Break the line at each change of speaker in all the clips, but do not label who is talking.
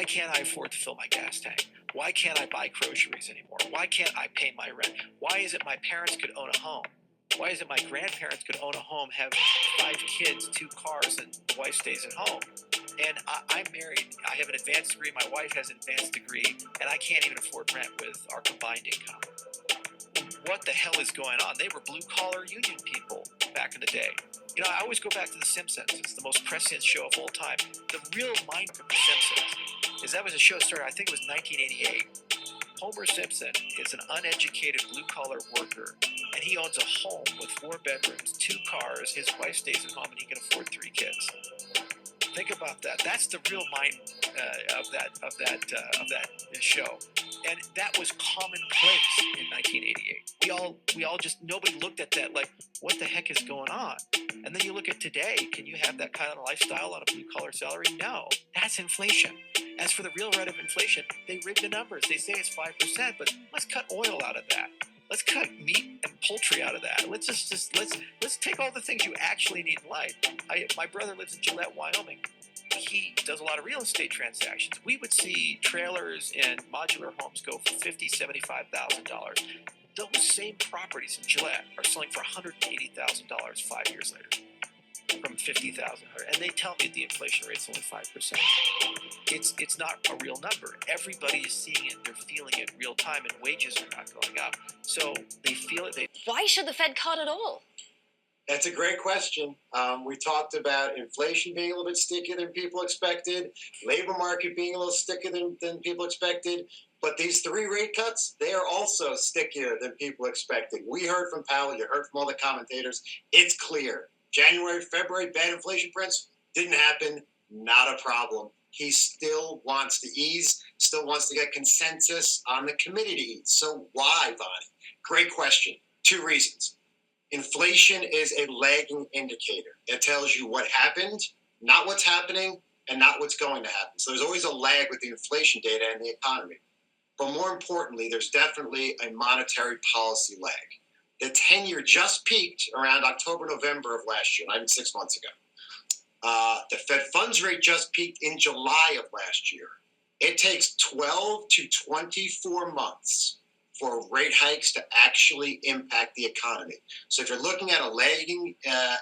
Why can't I afford to fill my gas tank? Why can't I buy groceries anymore? Why can't I pay my rent? Why is it my parents could own a home? Why is it my grandparents could own a home, have 5 kids, 2 cars, and the wife stays at home? And I'm married. I have an advanced degree. My wife has an advanced degree, and I can't even afford rent with our combined income. What the hell is going on? They were blue-collar union people back in the day. You know, I always go back to The Simpsons. It's the most prescient show of all time. The real mind of The Simpsons is that was a show that started, I think it was 1988. Homer Simpson is an uneducated blue-collar worker, and he owns a home with 4 bedrooms, 2 cars. His wife stays at home, and he can afford 3 kids. Think about that. That's the real mind of that show, and that was commonplace in 1988. We all just, nobody looked at that like, what the heck is going on? And then you look at today. Can you have that kind of lifestyle on a blue-collar salary? No, that's inflation. As for the real rate of inflation, they rig the numbers. They say it's 5%, but let's cut oil out of that. Let's cut meat and poultry out of that. Let's let's take all the things you actually need in life. My brother lives in Gillette, Wyoming. He does a lot of real estate transactions. We would see trailers and modular homes go for $50,000, $75,000. Those same properties in Gillette are selling for $180,000 5 years later, from $50,000, and they tell me the inflation rate's only 5%. It's not a real number. Everybody is seeing it, they're feeling it real time, and wages are not going up. So they feel it.
Why should the Fed cut at all?
That's a great question. We talked about inflation being a little bit stickier than people expected, labor market being a little stickier than people expected. But these 3 rate cuts, they are also stickier than people expected. We heard from Powell, you heard from all the commentators. It's clear. January, February, bad inflation prints didn't happen. Not a problem. He still wants to ease, still wants to get consensus on the committee to ease. So why, Bonnie? Great question. 2 reasons. Inflation is a lagging indicator. It tells you what happened, not what's happening, and not what's going to happen. So there's always a lag with the inflation data and the economy. But more importantly, there's definitely a monetary policy lag. The 10-year just peaked around October, November of last year, not even 6 months ago. The Fed funds rate just peaked in July of last year. It takes 12 to 24 months for rate hikes to actually impact the economy. So if you're looking at a lagging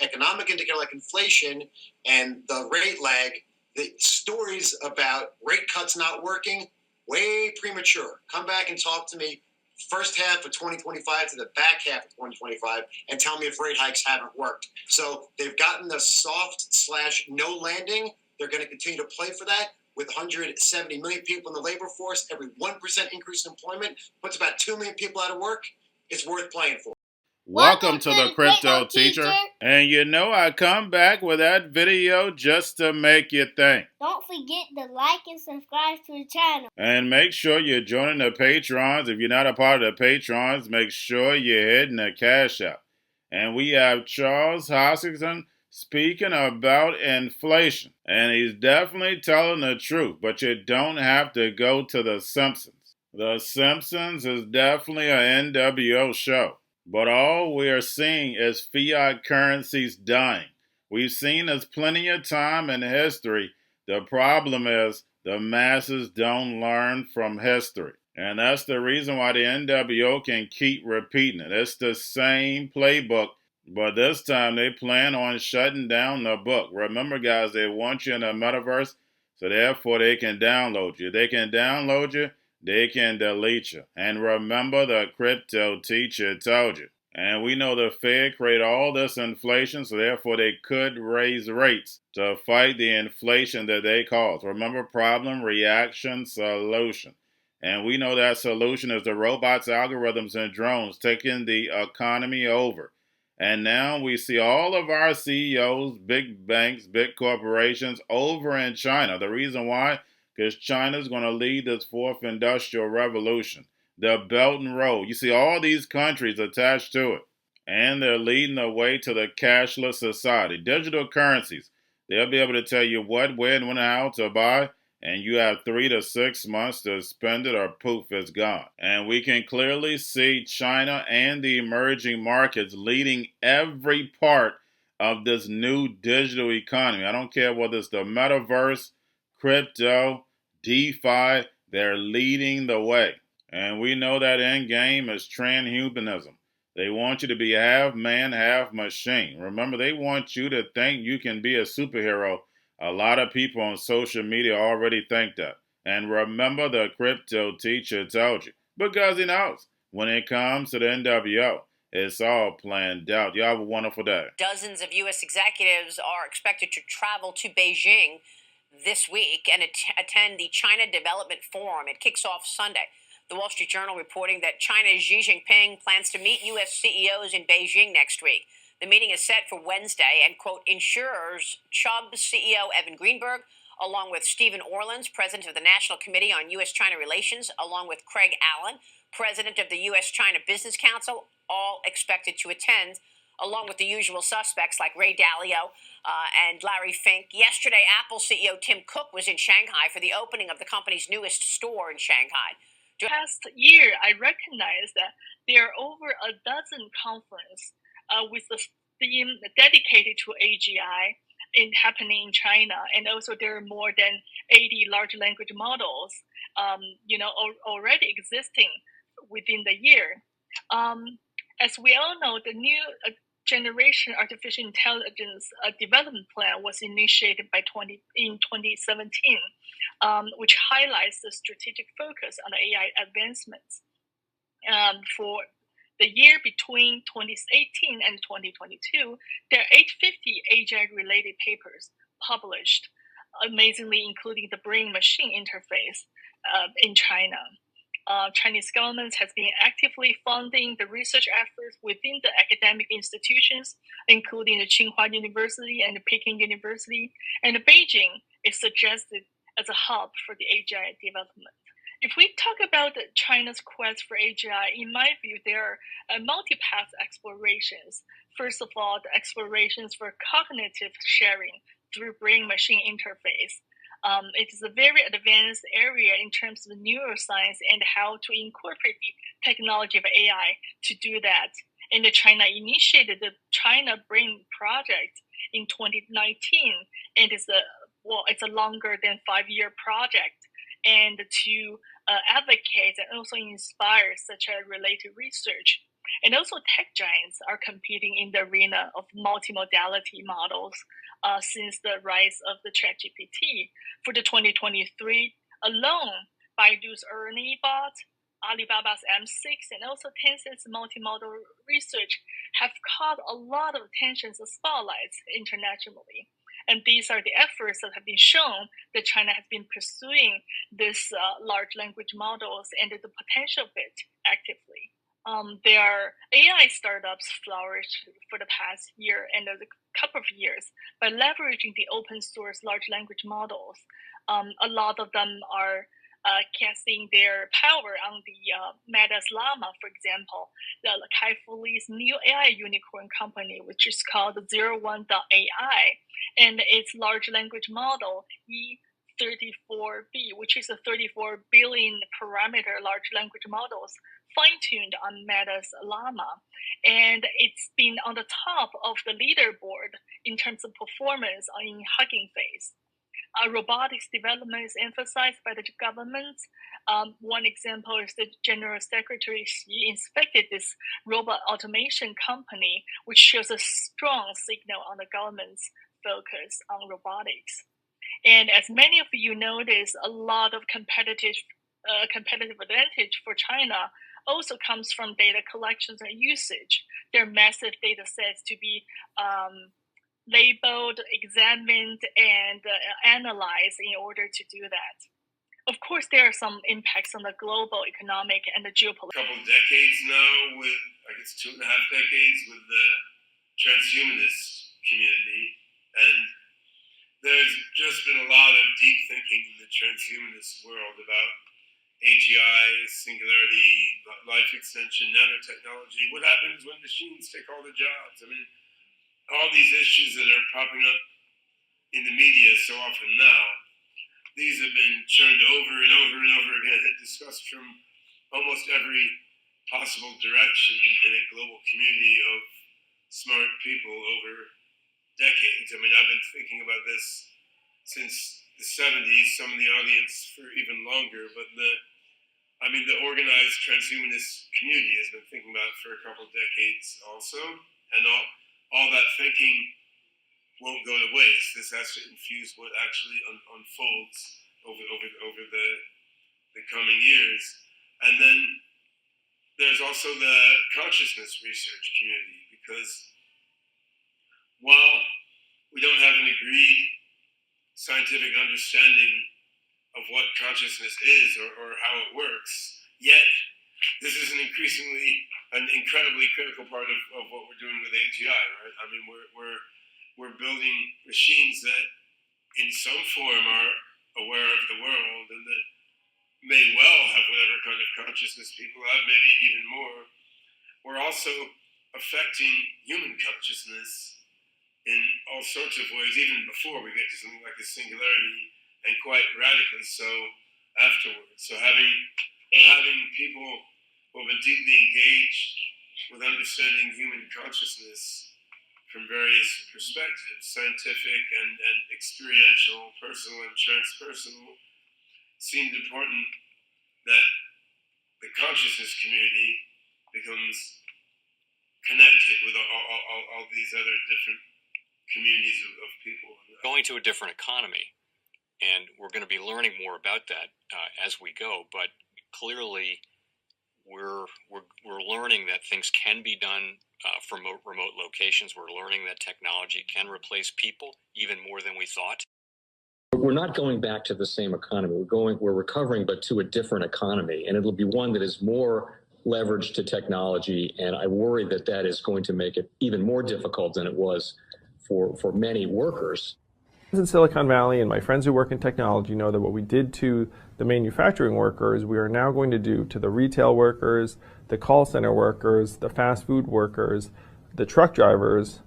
economic indicator like inflation and the rate lag, the stories about rate cuts not working, way premature. Come back and talk to me first half of 2025 to the back half of 2025 and tell me if rate hikes haven't worked. So they've gotten the soft/no landing. They're going to continue to play for that. With 170 million people in the labor force, every 1% increase in employment puts about 2 million people out of work. It's worth playing for.
Welcome to the Crypto Teacher. And you know I come back with that video just to make you think.
Don't forget to like and subscribe to the channel.
And make sure you're joining the Patrons. If you're not a part of the Patrons, make sure you're hitting the Cash App. And we have Charles Hoskinson speaking about inflation. And he's definitely telling the truth, but you don't have to go to The Simpsons. The Simpsons is definitely an NWO show. But all we are seeing is fiat currencies dying. We've seen this plenty of time in history. The problem is the masses don't learn from history. And that's the reason why the NWO can keep repeating it. It's the same playbook, but this time they plan on shutting down the book. Remember, guys, they want you in the metaverse, so therefore they can download you. They can download you. They can delete you. And remember, the Crypto Teacher told you. And we know the Fed created all this inflation, so therefore they could raise rates to fight the inflation that they caused. Remember, problem, reaction, solution. And we know that solution is the robots, algorithms, and drones taking the economy over. And now we see all of our CEOs, big banks, big corporations over in China. The reason why? Because China's going to lead this 4th industrial revolution. The Belt and Road. You see all these countries attached to it. And they're leading the way to the cashless society. Digital currencies. They'll be able to tell you what, when, and how to buy. And you have 3 to 6 months to spend it or poof, it's gone. And we can clearly see China and the emerging markets leading every part of this new digital economy. I don't care whether it's the metaverse, crypto, DeFi, they're leading the way. And we know that end game is transhumanism. They want you to be half man, half machine. Remember, they want you to think you can be a superhero. A lot of people on social media already think that. And remember, the crypto teacher told you. Because he knows when it comes to the NWO, it's all planned out. Y'all have a wonderful day.
Dozens of U.S. executives are expected to travel to Beijing this week and attend the China Development Forum. It kicks off Sunday. The Wall Street Journal reporting that China's Xi Jinping plans to meet U.S. CEOs in Beijing next week. The meeting is set for Wednesday and, quote, ensures Chubb CEO Evan Greenberg, along with Stephen Orlins, president of the National Committee on U.S.-China Relations, along with Craig Allen, president of the U.S.-China Business Council, all expected to attend, along with the usual suspects like Ray Dalio and Larry Fink. Yesterday, Apple CEO Tim Cook was in Shanghai for the opening of the company's newest store in Shanghai.
Past year, I recognized that there are over a dozen conferences with the theme dedicated to AGI happening in China, and also there are more than 80 large language models, already existing within the year. As we all know, the new generation artificial intelligence development plan was initiated in 2017, which highlights the strategic focus on the AI advancements. For the year between 2018 and 2022, there are 850 AGI-related papers published, amazingly including the brain-machine interface in China. Chinese government has been actively funding the research efforts within the academic institutions, including the Tsinghua University and the Peking University, and Beijing is suggested as a hub for the AGI development. If we talk about China's quest for AGI, in my view, there are multi-path explorations. First of all, the explorations for cognitive sharing through brain-machine interface. It is a very advanced area in terms of neuroscience and how to incorporate the technology of AI to do that. And China initiated the China Brain Project in 2019, and it's a longer than 5-year project, and to advocate and also inspire such a related research. And also tech giants are competing in the arena of multimodality models since the rise of the ChatGPT. For the 2023 alone, Baidu's Ernie bot, Alibaba's M6, and also Tencent's multimodal research have caught a lot of attention and spotlights internationally. And these are the efforts that have been shown that China has been pursuing this large language models and the potential of it actively. There are AI startups flourished for the past year and a couple of years by leveraging the open source large language models. A lot of them are casting their power on the Meta's Llama, for example, the Kai-Fu Lee's new AI unicorn company, which is called 01.ai, and its large language model, E34B, which is a 34 billion parameter large language models fine-tuned on Meta's Llama. And it's been on the top of the leaderboard in terms of performance in Hugging Face. Robotics development is emphasized by the government. One example is the General Secretary Xi inspected this robot automation company, which shows a strong signal on the government's focus on robotics. And as many of you notice, a lot of competitive advantage for China also comes from data collections and usage. There are massive data sets to be labeled, examined, and analyzed in order to do that. Of course, there are some impacts on the global economic and the geopolitical.
Couple decades now, with I guess 2.5 decades with the transhumanist community, and there's just been a lot of deep thinking in the transhumanist world about AGI, singularity, life extension, nanotechnology. What happens when machines take all the jobs? I mean, all these issues that are popping up in the media so often now, these have been churned over and over and over again and discussed from almost every possible direction in a global community of smart people over decades. I mean, I've been thinking about this since the 70s, some of the audience for even longer, but the organized transhumanist community has been thinking about it for a couple of decades also, and all that thinking won't go to waste. This has to infuse what actually unfolds over the coming years. And then there's also the consciousness research community, because while we don't have an agreed scientific understanding of what consciousness is or how it works, yet this is an incredibly critical part of what we're doing with AGI, right? I mean, we're building machines that in some form are aware of the world and that may well have whatever kind of consciousness people have, maybe even more. We're also affecting human consciousness in all sorts of ways, even before we get to something like a singularity, and quite radically so afterwards. So having people who have been deeply engaged with understanding human consciousness from various perspectives, scientific and experiential, personal and transpersonal, seemed important that the consciousness community becomes connected with all these other different communities of people.
Going to a different economy, and we're going to be learning more about that as we go, but clearly we're learning that things can be done from remote locations. We're learning that technology can replace people even more than we thought.
We're not going back to the same economy. We're recovering, but to a different economy, and it'll be one that is more leveraged to technology. And I worry that is going to make it even more difficult than it was for many workers.
In Silicon Valley, and my friends who work in technology know that what we did to the manufacturing workers, we are now going to do to the retail workers, the call center workers, the fast food workers, the truck drivers,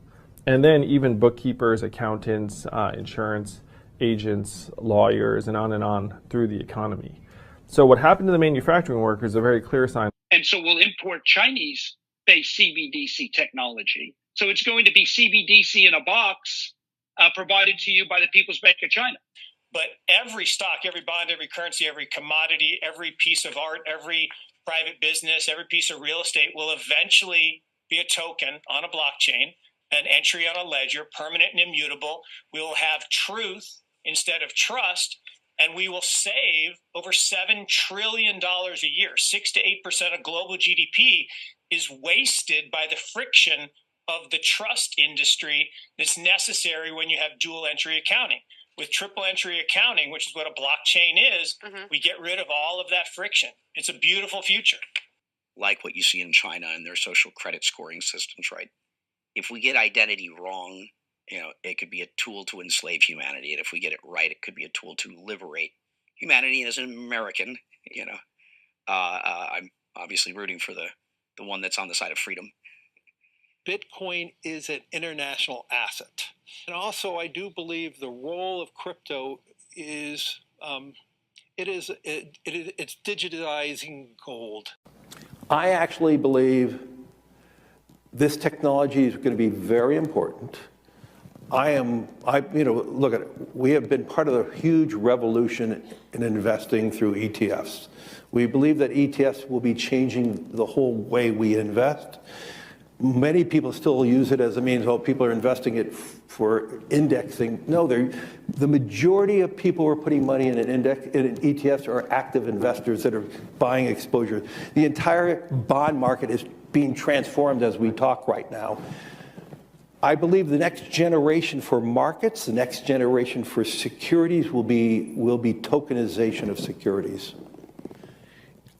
and then even bookkeepers, accountants, insurance agents, lawyers, and on through the economy. So what happened to the manufacturing workers is a very clear sign.
And so we'll import Chinese-based CBDC technology. So it's going to be CBDC in a box provided to you by the People's Bank of China.
But every stock, every bond, every currency, every commodity, every piece of art, every private business, every piece of real estate will eventually be a token on a blockchain, an entry on a ledger, permanent and immutable. We will have truth instead of trust, and we will save over $7 trillion a year. 6 to 8% of global GDP is wasted by the friction of the trust industry that's necessary when you have dual entry accounting. With triple entry accounting, which is what a blockchain is, we get rid of all of that friction. It's a beautiful future.
Like what you see in China and their social credit scoring systems, right? If we get identity wrong, it could be a tool to enslave humanity. And if we get it right, it could be a tool to liberate humanity. And as an American, I'm obviously rooting for the one that's on the side of freedom.
Bitcoin is an international asset. And also, I do believe the role of crypto is, it's digitizing gold.
I actually believe this technology is going to be very important. Look at it. We have been part of the huge revolution in investing through ETFs. We believe that ETFs will be changing the whole way we invest. Many people still use it as a means, people are investing it for indexing. No, the majority of people who are putting money in ETFs are active investors that are buying exposure. The entire bond market is being transformed as we talk right now. I believe the next generation for markets, the next generation for securities will be tokenization of securities.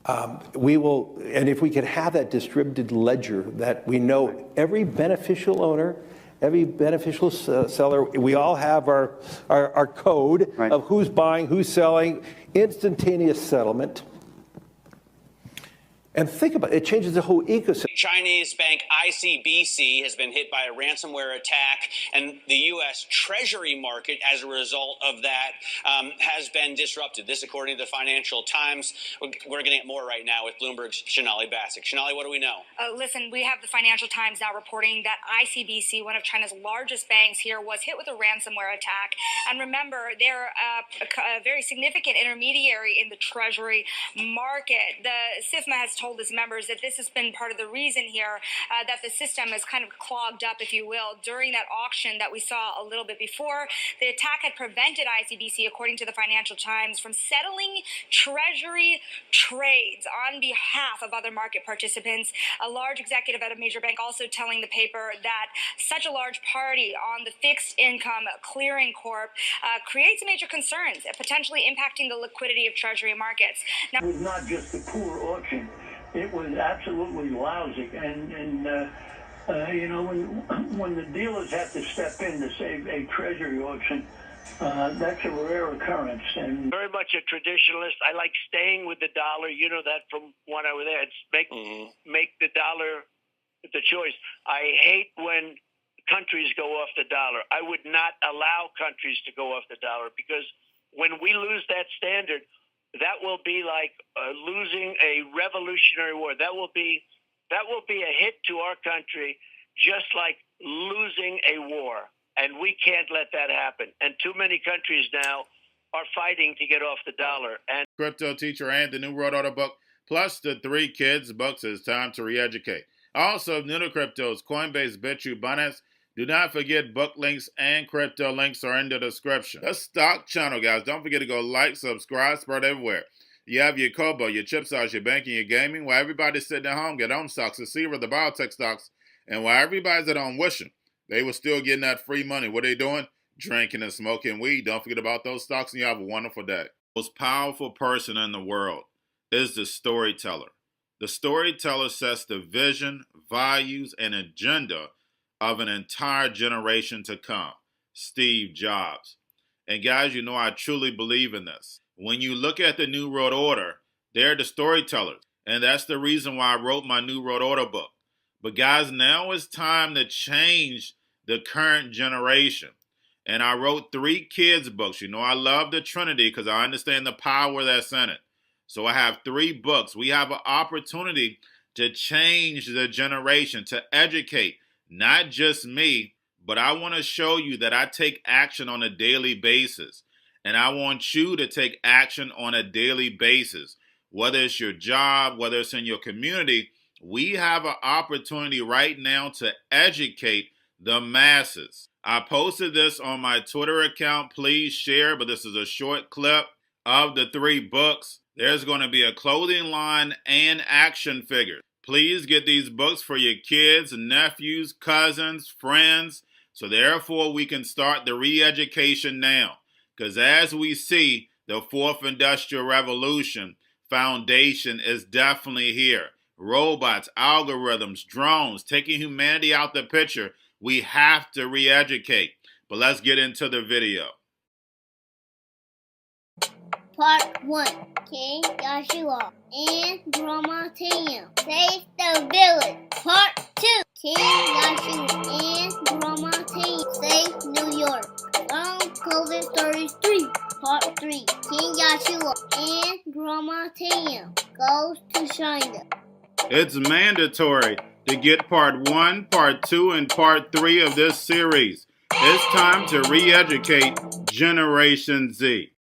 And if we could have that distributed ledger that we know every beneficial owner, every beneficial seller, we all have our code of who's buying, who's selling, instantaneous settlement. And think about it, it changes the whole ecosystem.
Chinese bank ICBC has been hit by a ransomware attack, and the U.S. Treasury market, as a result of that, has been disrupted. This, according to the Financial Times. We're going to get more right now with Bloomberg's Shonali Bassick. Shonali, what do we know?
Listen, we have the Financial Times now reporting that ICBC, one of China's largest banks here, was hit with a ransomware attack. And remember, they're a very significant intermediary in the Treasury market. The SIFMA has told its members that this has been part of the reason here that the system is kind of clogged up, if you will, during that auction that we saw a little bit before. The attack had prevented ICBC, according to the Financial Times, from settling Treasury trades on behalf of other market participants. A large executive at a major bank also telling the paper that such a large party on the fixed income clearing corp creates major concerns, potentially impacting the liquidity of Treasury markets.
Now, it was not just a poor auction. It was absolutely lousy. And you know, when the dealers have to step in to save a Treasury auction, that's a rare occurrence. And
very much a traditionalist. I like staying with the dollar. You know that from when I was there. It's make the dollar the choice. I hate when countries go off the dollar. I would not allow countries to go off the dollar, because when we lose that standard, that will be like losing a revolutionary war. That will be a hit to our country, just like losing a war. And we can't let that happen. And too many countries now are fighting to get off the dollar. And
Cryptoteacher and the New World Order book, plus the 3 Kids books. It's time to re-educate. Also, new to cryptos, Coinbase, Bitrue, Binance. Do not forget book links and crypto links are in the description. The stock channel, guys. Don't forget to go like, subscribe, spread everywhere. You have your Kobo, your chip stocks, your banking, your gaming. While everybody's sitting at home, get home stocks, the Seaver, the biotech stocks. And while everybody's at home wishing they were still getting that free money, what are they doing? Drinking and smoking weed. Don't forget about those stocks, and you have a wonderful day. The most powerful person in the world is the storyteller. The storyteller sets the vision, values, and agenda of an entire generation to come. Steve Jobs. And guys, you know I truly believe in this. When you look at the New World Order, they're the storytellers. And that's the reason why I wrote my New World Order book. But guys, now it's time to change the current generation. And I wrote 3 kids books. You know I love the Trinity because I understand the power that's in it. So I have 3 books. We have an opportunity to change the generation, to educate. Not just me, but I want to show you that I take action on a daily basis. And I want you to take action on a daily basis. Whether it's your job, whether it's in your community, we have an opportunity right now to educate the masses. I posted this on my Twitter account. Please share, but this is a short clip of the 3 books. There's going to be a clothing line and action figures. Please get these books for your kids, nephews, cousins, friends, so therefore we can start the re-education now. Because as we see, the 4th Industrial Revolution foundation is definitely here. Robots, algorithms, drones, taking humanity out the picture. We have to re-educate. But let's get into the video.
Part 1. King Joshua and Grandma Tam save the village. Part 2. King Joshua and Grandma Tam save New York from COVID 33. Part 3. King Joshua and Grandma Tam goes to China.
It's mandatory to get part 1, part 2, and part 3 of this series. It's time to re-educate Generation Z.